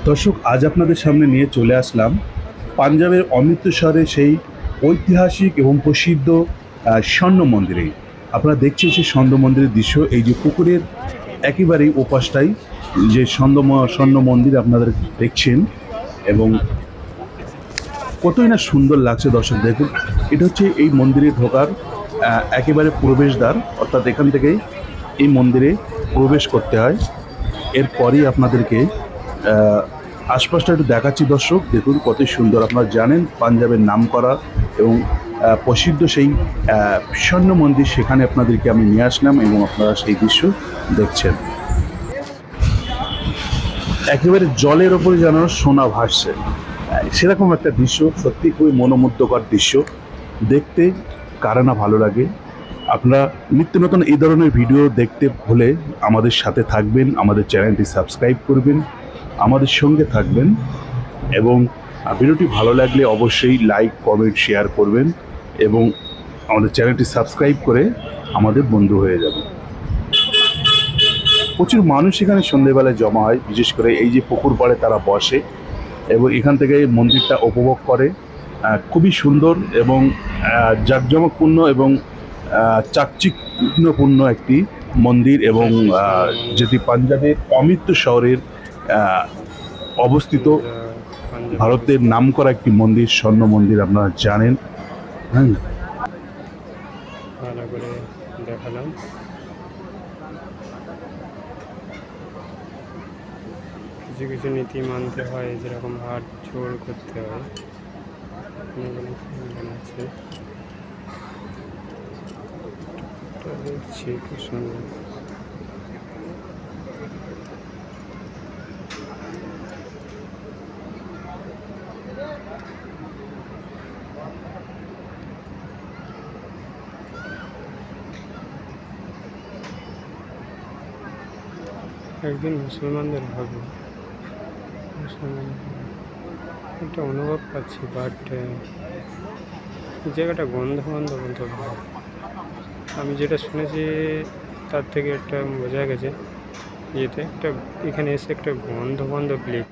দর্শক, আজ আপনাদের সামনে নিয়ে চলে আসলাম পাঞ্জাবের অমৃতসরে সেই ঐতিহাসিক এবং প্রসিদ্ধ স্বর্ণ মন্দিরে। আপনারা দেখছেন সেই স্বর্ণ মন্দিরের দৃশ্য। এই যে পুকুরের একেবারেই ওপাশটাই যে স্বর্ণ মন্দির আপনাদের দেখছেন, এবং কতই না সুন্দর লাগছে। দর্শক দেখুন, এটা হচ্ছে এই মন্দিরে ঢোকার একেবারে প্রবেশদ্বার, অর্থাৎ এখান থেকেই এই মন্দিরে প্রবেশ করতে হয়। এরপরই আপনাদেরকে আশপাশটা একটু দেখাচ্ছি। দর্শক দেখুন কতই সুন্দর। আপনারা জানেন পাঞ্জাবের নামকরা এবং প্রসিদ্ধ সেই স্বর্ণ মন্দির, সেখানে আপনাদেরকে আমি নিয়ে আসলাম এবং আপনারা সেই দৃশ্য দেখছেন। একেবারে জলের ওপরে যেন সোনা ভাসছে, সেরকম একটা দৃশ্য। সত্যি খুবই মনোমুগ্ধকর দৃশ্য। দেখতে কারা না ভালো লাগে। আপনারা নিত্য নতুন এই ধরনের ভিডিও দেখতে হলে আমাদের সাথে থাকবেন, আমাদের চ্যানেলটি সাবস্ক্রাইব করবেন, আমাদের সঙ্গে থাকবেন, এবং ভিডিওটি ভালো লাগলে অবশ্যই লাইক, কমেন্ট, শেয়ার করবেন এবং আমাদের চ্যানেলটি সাবস্ক্রাইব করে আমাদের বন্ধু হয়ে যাবেন। প্রচুর মানুষ এখানে সন্ধ্যেবেলায় জমা হয়, বিশেষ করে এই যে পুকুর পাড়ে তারা বসে এবং এখান থেকে মন্দিরটা উপভোগ করে। খুবই সুন্দর এবং জাঁকজমকপূর্ণ এবং চাকচিক্যপূর্ণ একটি মন্দির, এবং যেটি পাঞ্জাবের অমৃতসরের অবস্থিত ভারতের নামকরা একটি মন্দির, স্বর্ণ মন্দির, আপনারা জানেন। হ্যাঁ, ভালো করে দেখালাম। কিছু কিছু নীতি মানতে হয়, যেরকম হাত জোড় করতে হয়। আছে দেখছি খুব সুন্দর। একদিন মুসলমানদের হবে, একটা অনুভব পাচ্ছি, বাট জায়গাটা গন্ধ বলতে ভাব। আমি যেটা শুনেছি তার থেকে একটা বোঝা গেছে, যেটা একটা এখানে এসে একটা গন্ধ